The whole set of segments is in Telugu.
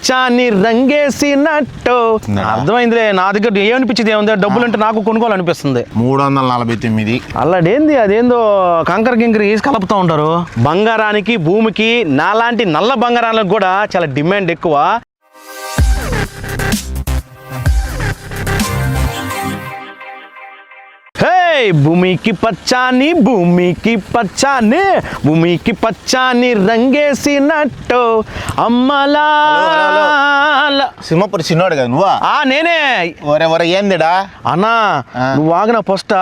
పచ్చాని రంగేసినట్టు. అర్థమైందిలే, నా దగ్గర ఏమనిపించింది ఏముంది, డబ్బులు అంటే నాకు కొనుక్కోవాలనిపిస్తుంది. 349. అల్లాడేంది అదేందో కంకర గింకర వేసి కలుపుతూ ఉంటారు. బంగారానికి భూమికి నాలాంటి నల్ల బంగారాలకు కూడా చాలా డిమాండ్ ఎక్కువ. భూమికి పచ్చాని రంగేసినట్టు అమ్మలా. సింహపురి చిన్నోడు కదా నువ్వా? నేనే. ఒరే ఏందిడా అన్నా, నువ్వు ఆగిన ఫస్ట్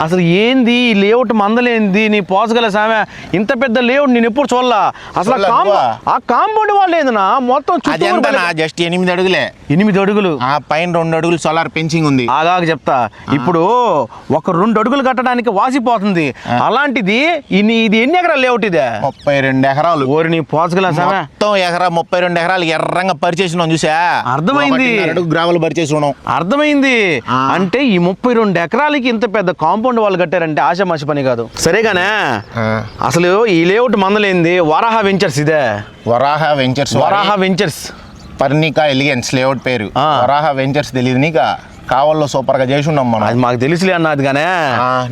అసలు ఏంది ఈ లేఅవుట్ మందలేంది, నీ పోసగల సామె ఇంత పెద్ద లేఅవుట్ నేను ఎప్పుడు చూడలా. అసలు ఆ కాంపౌండ్ వాళ్ళు ఏందన్నా మొత్తం జస్ట్ 8 అడుగులే. 8 అడుగులు, పైన 2 అడుగులు సోలార్ పెంచింగ్ ఉంది. ఆగాక చెప్తా. ఇప్పుడు ఒక 2 అడుగులు కట్టడానికి వాసిపోతుంది, అలాంటిది ఇది ఎన్ని ఎకరాలు లేఅవుట్? ఇదే 32 ఎకరాలు. ఓరి నీ పోసగల సామె, మొత్తం 32 ఎకరాలు ఎర్రంగా పరిచేసి చూసా. అర్థమైంది, గ్రావెల్ పరిచేసి ఉన్నాం. అర్థమైంది. అంటే ఈ 32 ఎకరాలకి ఇంత పెద్ద కాంపౌండ్ వాళ్ళు కట్టారంటే ఆశామాషి పని కాదు. సరేగానే, అసలు ఈ లేఅవుట్ మందలేంది? వరాహ వెంచర్స్. ఇదే వరాహ వెంచర్స్ పర్ణికా ఎలిగెన్స్ లేఅవుట్ పేరు. వరాహ వెంచర్స్ తెలియదు నీకా? కావల్లో సూపర్ గా చేసి ఉన్నాం మనం. అది మాకు తెలుసులే అన్నది. కానీ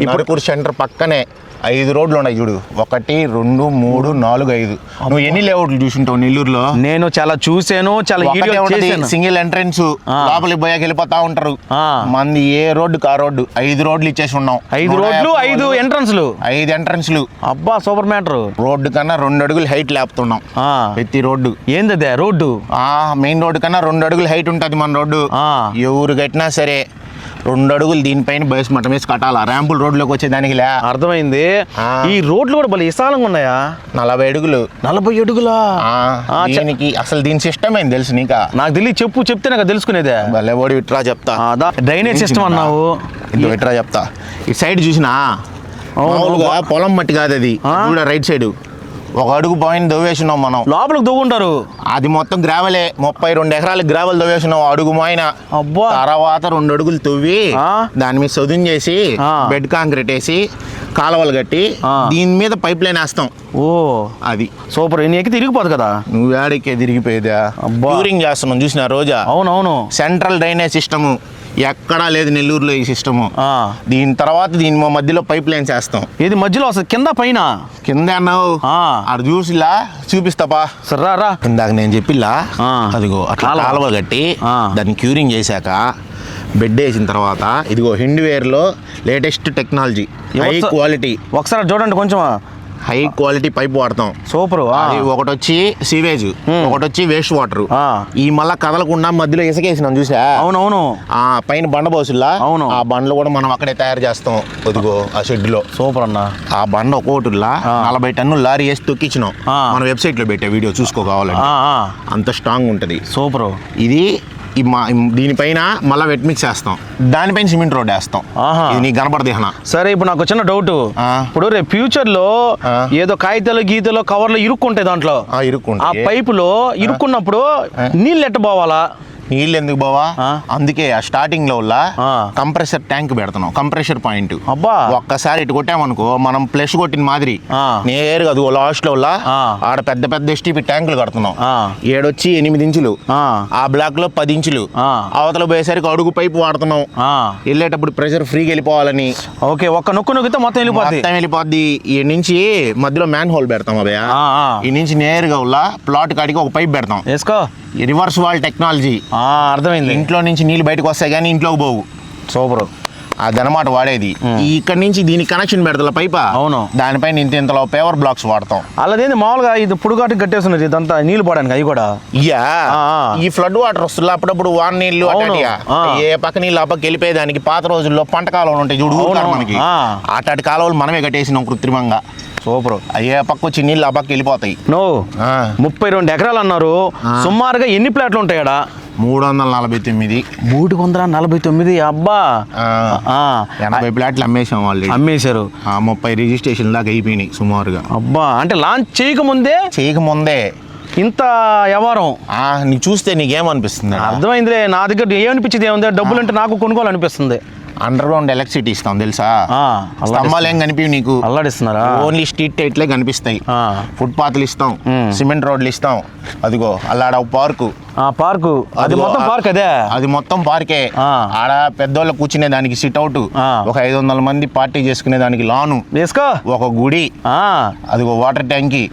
ఇప్పుడు సెంటర్ పక్కనే 5 రోడ్లు ఉన్నాయి చూడు. 1, 2, 3, 4, 5. నువ్వు ఎన్ని లేఅవుట్లు చూసుంటావు నెల్లూరులో? నేను చాలా చూసాను, చాలా సింగిల్ ఎంట్రెన్స్, లోపలికి పోయాక వెళ్ళిపోతా ఉంటారు. మంది ఏ రోడ్డు ఆ రోడ్డు 5 రోడ్లు ఇచ్చేసి ఉన్నాం. 5 రోడ్లు 5 ఎంట్రన్స్లు. 5 ఎంట్రన్స్లు. అబ్బా సూపర్ మ్యాటర్. రోడ్డు కన్నా 2 అడుగులు హైట్ లేపుతున్నాం ప్రతి రోడ్డు. ఏందదే రోడ్డు? మెయిన్ రోడ్డు కన్నా 2 అడుగులు హైట్ ఉంటుంది మన రోడ్డు. ఎవరు కట్టినా సరే 2 అడుగులు దీనిపైన బయస్ మటం వేసి కట్టాలా, ర్యాంపుల్ రోడ్లోకి వచ్చేదానికి లే. అర్థమైంది. ఈ రోడ్లు కూడా భలే విశాలంగా ఉన్నాయా? 40 అడుగులు. 40 అడుగులా? దీనికి అసలు దీని సిస్టమ్ ఏంది తెలుసు నీకా? నాకు తెలియదు, చెప్తే నాకు తెలుసుకునేదే. భలే ఓడి విట్రా చెప్తా. డ్రైనేజ్ సిస్టమ్ అన్నావు, విట్రా చెప్తా. ఇటు సైడ్ చూసినా మామూలుగా పొలం మట్టి కాదు అది. చూడ రైట్ సైడ్ 1 అడుగు పాయింట్ దవ్వేసినాం మనం. లోపలికి దవ్వుంటారు. అది మొత్తం గ్రావెలే. 32 ఎకరాలకు గ్రావెల్ దవ్వేసినాం అడుగు మోయిన. తర్వాత 2 అడుగులు తవ్వి దాని మీద సదును చేసి బెడ్ కాంక్రీట్ వేసి కాలువలు కట్టి దీని మీద పైప్ లైన్ వేస్తాం. అది సూపర్. ఎక్కి తిరిగిపోదు కదా? నువ్వు ఏడెక్కే తిరిగిపోయేదా? క్యూరింగ్ చేస్తున్నాం చూసిన రోజా? అవునవును. సెంట్రల్ డ్రైనేజ్ సిస్టము ఎక్కడా లేదు నెల్లూరులో ఈ సిస్టము. దీని తర్వాత దీని మధ్యలో పైప్ లైన్స్ వేస్తాం. ఇది మధ్యలో వస్తుంది కింద పైన? కింద అన్నావు అది చూసిలా చూపిస్తాపా. సర్రా ఇందాక నేను చెప్పిలా అదిగో అట్లా కాలువ కట్టి దాన్ని క్యూరింగ్ చేశాక బెడ్ వేసిన తర్వాత ఇదిగో హిండ్వేర్ లో లేటెస్ట్ టెక్నాలజీ, హై క్వాలిటీ. ఒకసారి చూడండి కొంచెం. హై క్వాలిటీ పైప్ వాడతాం. సూపర్. ఒకటి వచ్చి సీవేజ్, ఒకటి వచ్చి వేస్ట్ వాటర్. ఈ మళ్ళా కదలకుండా మధ్యలో ఇసుకేసినాం చూసా? అవునవును. పైన బండ బోసుల్లా. అవును. ఆ బండ్లు కూడా మనం అక్కడే తయారు చేస్తాం. అదిగో ఆ షెడ్ లో. సూపర్ అన్న. ఆ బండ ఒక్కోటిలా 40 టన్నులు లారీ వేసి తొక్కించినాం. మన వెబ్సైట్ లో పెట్టే వీడియో చూసుకోవాలంటే. అంత స్ట్రాంగ్ ఉంటది. సూపర్. ఇది దీనిపైన మళ్ళీ వెట్ మిక్స్ వేస్తాం, దానిపైన సిమెంట్ రోడ్ వేస్తాం. ఇది నీకు కనపడది. సరే, ఇప్పుడు నాకు వచ్చిన డౌట్, ఇప్పుడు రేపు ఫ్యూచర్ లో ఏదో కాగితాలు గీతలు కవర్లు ఇరుక్కుంటాయి, దాంట్లో ఆ పైపులో ఇరుక్కున్నప్పుడు నీళ్ళు ఎట్ట పోవాలా? నీళ్ళు ఎందుకు బావా? అందుకే ఆ స్టార్టింగ్ లో కంప్రెసర్ ట్యాంక్ పెడతాం, కంప్రెషర్ పాయింట్. ఒక్కసారి ఇటు కొట్టామనుకో మనం ప్లస్ కొట్టిన మాదిరి నేరుగా అది లాస్ట్ లో ఆడ పెద్ద పెద్ద ఎస్టీపీ ట్యాంకులు కడుతున్నాం. ఏడొచ్చి 8 ఇంచులు, ఆ బ్లాక్ లో 10 ఇంచులు. అవతల పోయేసరికి అడుగు పైపు వాడుతున్నాం. వెళ్ళేటప్పుడు ప్రెషర్ ఫ్రీగా వెళ్ళిపోవాలని. ఓకే, ఒక్క నొక్కు నొక్కితే మొత్తం వెళ్ళిపోద్ది. ఈ నుంచి మధ్యలో మ్యాన్ హోల్ పెడతాం. అభయ ఈ నుంచి నేరుగా ప్లాట్ కాడికి ఒక పైప్ పెడతాం. వేసుకో. Reverse wall technology. అర్థమైంది. ఇంట్లో నుంచి నీళ్ళు బయటకు వస్తాయి కానీ ఇంట్లోకి పోవు. సూపర్. అదనమాట వాడేది. ఇక్కడ నుంచి దీనికి కనెక్షన్ పెడతా పైపా. అవును. దానిపైన ఇంతలో పేపర్ బ్లాక్స్ వాడతాం. అలాదేంది మామూలుగా ఇది పుడుగాటి కట్టేస్తున్నది ఇదంతా నీళ్ళు పోవడానికి. అవి కూడా ఈ ఫ్లడ్ వాటర్ వస్తుంది అప్పుడప్పుడు వాన నీళ్లు ఏ పక్క నీళ్ళు ఆ పక్క వెళ్ళిపోయేదానికి. పాత రోజుల్లో పంట కాలువలు ఉంటాయి చూడు మనకి, అట్లాంటి కాలువలు మనమే కట్టేసినాం కృత్రిమంగా. సూపర్. అయ్యే పక్క వచ్చి నీళ్ళు ఆ పక్క వెళ్ళిపోతాయి. 32 ఎకరాలు అన్నారు. సుమారుగా ఎన్ని ప్లాట్లు ఉంటాయి? 349. 349. అబ్బా, 80 ప్లాట్లు అమ్మేసాం. వాళ్ళు అమ్మేశారు. 30 రిజిస్ట్రేషన్ దాకా అయిపోయినాయి సుమారుగా. అబ్బా, అంటే లాంచ్ చేయకముందే ఇంత వ్యవహారం. నీకు చూస్తే నీకేమనిపిస్తుంది? అర్థమైందిలే, నా దగ్గర ఏమనిపించింది ఏముంది, డబ్బులు అంటే నాకు కొనుక్కోవాలనిపిస్తుంది. అండర్ గ్రౌండ్ ఎలక్ట్రిసిటీ ఇస్తాం తెలుసా? స్తంభాలు ఏం కనిపివి నీకు, అల్లాడిస్తున్నారా? ఓన్లీ స్ట్రీట్ లైట్లే కనిపిస్తాయి. ఫుట్పాత్లు ఇస్తాం, సిమెంట్ రోడ్లు ఇస్తాం. అదిగో అల్లాడ పార్కు, పార్కు అది మొత్తం పార్క్, అదే అది మొత్తం పార్కే. ఆడ పెద్దోళ్ళు కూర్చునే దానికి సిట్ అవుట్, ఒక 500 మంది పార్టీ చేసుకునే దానికి లాను వేసుకో, ఒక గుడి, అదిగో వాటర్ ట్యాంకీ,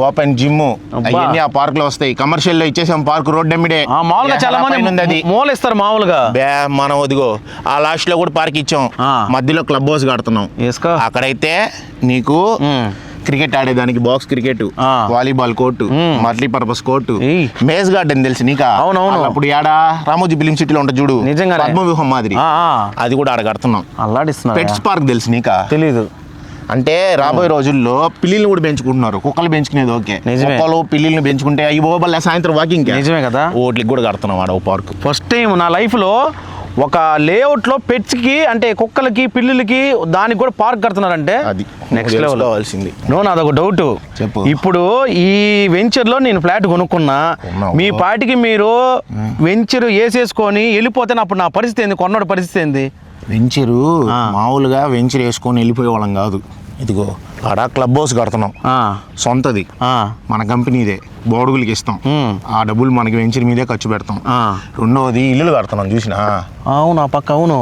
ఓపెన్ జిమ్, అవన్నీ ఆ పార్క్ లో వస్తాయి. కమర్షియల్ లో ఇచ్చేసాం పార్క్, రోడ్ ఎమ్మిడే. మామూలుగా చాలా మంది అది మూల ఇస్తారు మామూలుగా. మనం అదిగో ఆ లాస్ట్ లో కూడా పార్క్ ఇచ్చాం, మధ్యలో క్లబ్ హౌస్ కడుతున్నాం. అక్కడైతే నీకు క్రికెట్ ఆడేదానికి box cricket, volleyball court, multipurpose court, maze garden తెలుసు నీకా? అవునవును. అప్పుడు ఏడా రామోజీ ఫిలిం సిటీలో ఉంటుంది చూడు, నిజంగా పద్మవ్యూహం మాదిరి, అది కూడా ఆడ కడుతున్నాం. పెట్స్ పార్క్ తెలుసు నీకా? తెలీదు. అంటే రాబోయే రోజుల్లో పిల్లిని కూడా పెంచుకుంటున్నారు. కుక్కలు పెంచుకునేది ఓకే, కుక్కలు పిల్లిని పెంచుకుంటే అవి పోబల్లే సాయంత్రం వాకింగ్. నిజమే కదా, ఓట్లకి కూడా కడుతున్నాం ఆడ పార్క్. ఫస్ట్ టైం నా లైఫ్లో ఒక లేఅవుట్లో పెట్స్కి అంటే కుక్కలకి పిల్లులకి దానికి కూడా పార్క్ కడుతున్నారంటే అది నెక్స్ట్ లెవెల్ కావాల్సింది. నాదొక డౌట్. చెప్పు. ఇప్పుడు ఈ వెంచర్లో నేను ఫ్లాట్ కొనుక్కున్నా, మీ పాటికి మీరు వెంచర్ వేసేసుకొని వెళ్ళిపోతే అప్పుడు నా పరిస్థితి ఏంది? కొన్నాడు పరిస్థితి ఏంది? వెంచరు మామూలుగా వెంచర్ వేసుకొని వెళ్ళిపోయే వాళ్ళం కాదు. ఇదిగో ఆడ క్లబ్ హౌస్ కడుతున్నాం, సొంతది, మన కంపెనీదే, బోర్డుగులకి ఇస్తాం. ఆ డబ్బులు మనకి వెంచర్ మీదే ఖర్చు పెడతాం. రెండవది ఇల్లులు కడుతున్నాం చూసినా? అవును, ఆ పక్క అవును,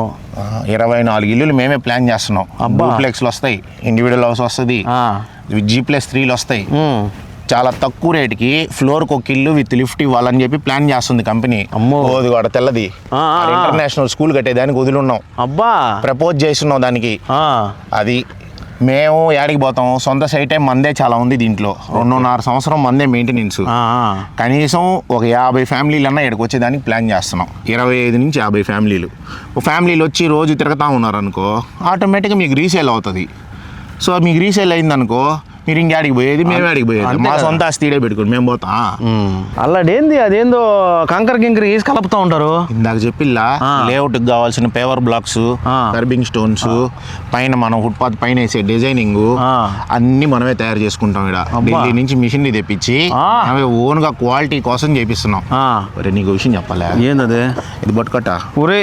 24 ఇల్లులు మేమే ప్లాన్ చేస్తున్నాం. డూప్లెక్స్లు వస్తాయి, ఇండివిజువల్ హౌస్ వస్తుంది, G+3లు వస్తాయి. చాలా తక్కువ రేటుకి ఫ్లోర్కి ఒక ఇల్లు విత్ లిఫ్ట్ ఇవ్వాలని చెప్పి ప్లాన్ చేస్తుంది కంపెనీ. ఓదిగోడ తెల్లది ఇంటర్నేషనల్ స్కూల్ కట్టేదానికి వదిలిన్నాం. అబ్బా, ప్రపోజ్ చేస్తున్నాం దానికి. అది మేము యాడికి పోతాం, సొంత సైటే మందే చాలా ఉంది దీంట్లో. 2.5 సంవత్సరం మందే మెయింటెనెన్స్. కనీసం ఒక 50 ఫ్యామిలీలు అన్నా ఇక్కడికి వచ్చేదానికి ప్లాన్ చేస్తున్నాం. 25 నుంచి 50 ఫ్యామిలీలు. ఫ్యామిలీలు వచ్చి రోజు తిరుగుతూ ఉన్నారు అనుకో, ఆటోమేటిక్గా మీకు రీసేల్ అవుతుంది. సో మీకు రీసేల్ అయిందనుకో, మీరు ఇంకేడికి పోయేది, మేము ఆడికి పోయేది. మా సొంత ఆస్తిడే పెట్టుకుని మేము పోతాం. అల్లాడేంది అదేందో కంకర గింకర వేసి కలుపుతూ ఉంటారు. ఇందాక చెప్పిల్లా, లేఅవుట్ కావాల్సిన పేవర్ బ్లాక్స్, కర్బింగ్ స్టోన్స్, పైన మనం ఫుట్పాత్ పైన వేసే డిజైనింగ్ అన్ని మనమే తయారు చేసుకుంటాం. ఇక్కడ ఢిల్లీ నుంచి మిషన్లు తెప్పించి ఓన్ గా క్వాలిటీ కోసం చేపిస్తున్నాం. ఒరే నీకు విషయం చెప్పాలా? ఏంది? ఇది బట్టుకట్ట. ఒరే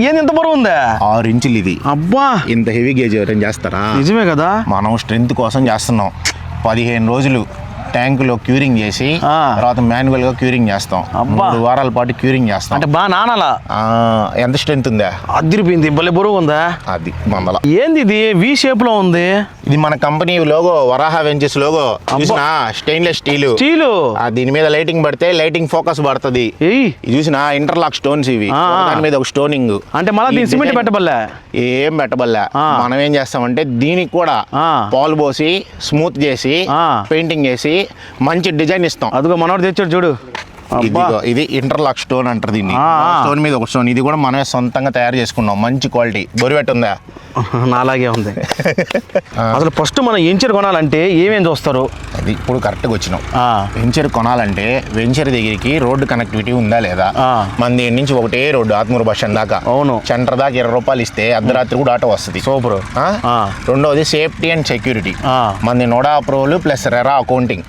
ఏంది ఎంత బరువు ఉందా? 6 ఇంచులు ఇది. అబ్బా, ఇంత హెవీ గేజ్ ఎవరైనా చేస్తారా? నిజమే కదా. మనం స్ట్రెంత్ కోసం చేస్తున్నాం. 15 రోజులు ట్యాంకులో క్యూరింగ్ చేసి తర్వాత మాన్యువల్ గా క్యూరింగ్ చేస్తాం. 3 వారాల పాటు క్యూరింగ్ చేస్తాం. అంటే బాగా నానాలా? ఎంత స్ట్రెంత్ ఉందా? అదిరిపోయింది, భలే బరువు ఉందా? అది మందల. ఏంది ఇది వి షేప్ లో ఉంది? ఇది మన కంపెనీ లోగో, వరాహ వెంచర్స్ లోగో. చూసినా? Stainless steel. దీని మీద లైటింగ్ పడితే లైటింగ్ ఫోకస్ పడుతుంది. చూసినా? ఇంటర్లాక్ స్టోన్స్ ఇవి, దాని మీద ఒక స్టోనింగ్. అంటే మళ్ళీ సిమెంట్ పెట్టబల్లే? ఏం పెట్టబల్లే. మనం ఏం చేస్తామంటే దీనికి కూడా పాలు పోసి స్మూత్ చేసి పెయింటింగ్ చేసి మంచి డిజైన్ ఇస్తాం. అదిగో మనోడు తెచ్చాడు చూడు. ఇది ఇంటర్లాక్ స్టోన్ అంటారు దీన్ని. స్టోన్ మీద ఒక స్టోన్. ఇది కూడా మనమే సొంతంగా తయారు చేసుకున్నాం. మంచి క్వాలిటీ. బొరివెట్ ఉందా? అలాగే ఉంది. అసలు ఫస్ట్ మనం వెంచర్ కొనాలంటే ఏమేం చూస్తారు? అది ఇప్పుడు కరెక్ట్గా వచ్చినాం. వెంచర్ కొనాలంటే వెంచర్ దగ్గరికి రోడ్డు కనెక్టివిటీ ఉందా లేదా? మన దగ్గర నుంచి ఒకటే రోడ్డు, ఆత్మూరు బస్ స్టాండ్ దాకా. అవును. సెంటర్ దాకా 20 రూపాయలు ఇస్తే అర్ధరాత్రి కూడా ఆటో వస్తుంది. సూపర్. రెండోది సేఫ్టీ అండ్ సెక్యూరిటీ. మన NUDA approval plus RERA accounting.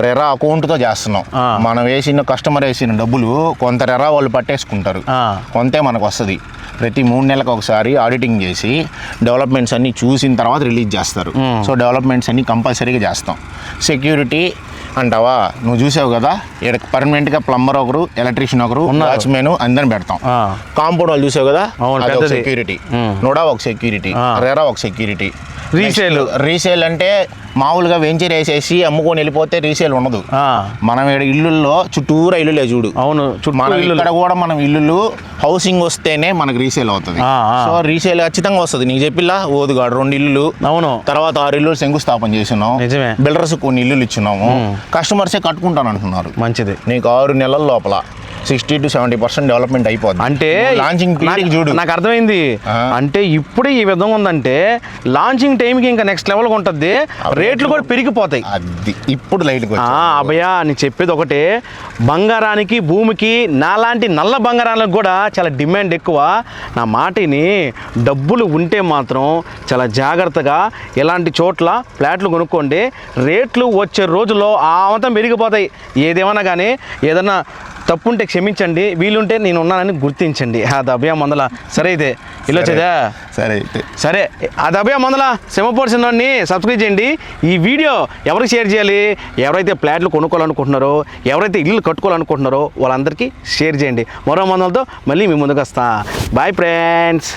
RERA account తో చేస్తున్నాం. మనం వేసిన కస్టమర్ వేసిన డబ్బులు కొంత రెరా వాళ్ళు పట్టేసుకుంటారు, కొంతే మనకు వస్తుంది. ప్రతి 3 నెలలకు ఒకసారి ఆడిటింగ్ చేసి డెవలప్మెంట్స్ అన్ని చూసిన తర్వాత రిలీజ్ చేస్తారు. సో డెవలప్మెంట్స్ అన్ని కంపల్సరీగా చేస్తాం. సెక్యూరిటీ అంటావా? నువ్వు చూసావు కదా, ఇక్కడ పర్మనెంట్గా ప్లంబర్ ఒకరు, ఎలక్ట్రీషియన్ ఒకరు, వాచ్మెన్ అందరిని పెడతాం. కాంపౌండ్ వాళ్ళు చూసావు కదా, సెక్యూరిటీ. నోడా ఒక సెక్యూరిటీ, రెరా ఒక సెక్యూరిటీ. రీసేల్ అంటే మామూలుగా వెంచర్ వేసేసి అమ్ముకొని వెళ్ళిపోతే రీసేల్ ఉండదు. మనం ఇల్లుల్లో చుట్టూరా ఇల్లులే చూడు. అవును, ఇక్కడ కూడా మనం ఇల్లు హౌసింగ్ వస్తేనే మనకు రీసేల్ అవుతుంది. సో రీసేల్ ఖచ్చితంగా వస్తుంది. నీకు చెప్పిలా ఓదుగాడు 2 ఇల్లులు. అవును. తర్వాత 6 ఇల్లు శంకుస్థాపన చేసినాం. బిల్డర్స్ కొన్ని ఇల్లులు ఇచ్చినాము. కస్టమర్సే కట్టుకుంటాను అంటున్నారు. మంచిది. నీకు 6 నెలల లోపల 60 to 70% డెవలప్మెంట్ అయిపోద్ది. అంటే లాంచింగ్ చూడు. నాకు అర్థమైంది. అంటే ఇప్పుడు ఈ విధంగా ఉందంటే లాంచింగ్ టైంకి ఇంకా నెక్స్ట్ లెవెల్ ఉంటుంది. రేట్లు కూడా పెరిగిపోతాయి. అది ఇప్పుడు లైట్. అభయ నీకు చెప్పేది ఒకటే, బంగారానికి భూమికి నాలాంటి నల్ల బంగారాలకు కూడా చాలా డిమాండ్ ఎక్కువ. నా మాటిని డబ్బులు ఉంటే మాత్రం చాలా జాగ్రత్తగా ఇలాంటి చోట్ల ఫ్లాట్లు కొనుక్కోండి. రేట్లు వచ్చే రోజుల్లో ఆ మొత్తం పెరిగిపోతాయి. ఏదేమన్నా కానీ ఏదన్నా తప్పుంటే క్షమించండి, వీలుంటే నేను ఉన్నానని గుర్తించండి. అది అభయ మందల సరే అయితే ఇల్లు వచ్చేదా? సరే అయితే సరే, అది అభయ మందల సింహపూర్ సినిమాని సబ్స్క్రైబ్ చేయండి. ఈ వీడియో ఎవరికి షేర్ చేయాలి? ఎవరైతే ఫ్లాట్లు కొనుక్కోవాలనుకుంటున్నారో, ఎవరైతే ఇల్లు కట్టుకోవాలనుకుంటున్నారో వాళ్ళందరికీ షేర్ చేయండి. మరో మందలతో మళ్ళీ మీ ముందుకు వస్తా. Bye friends.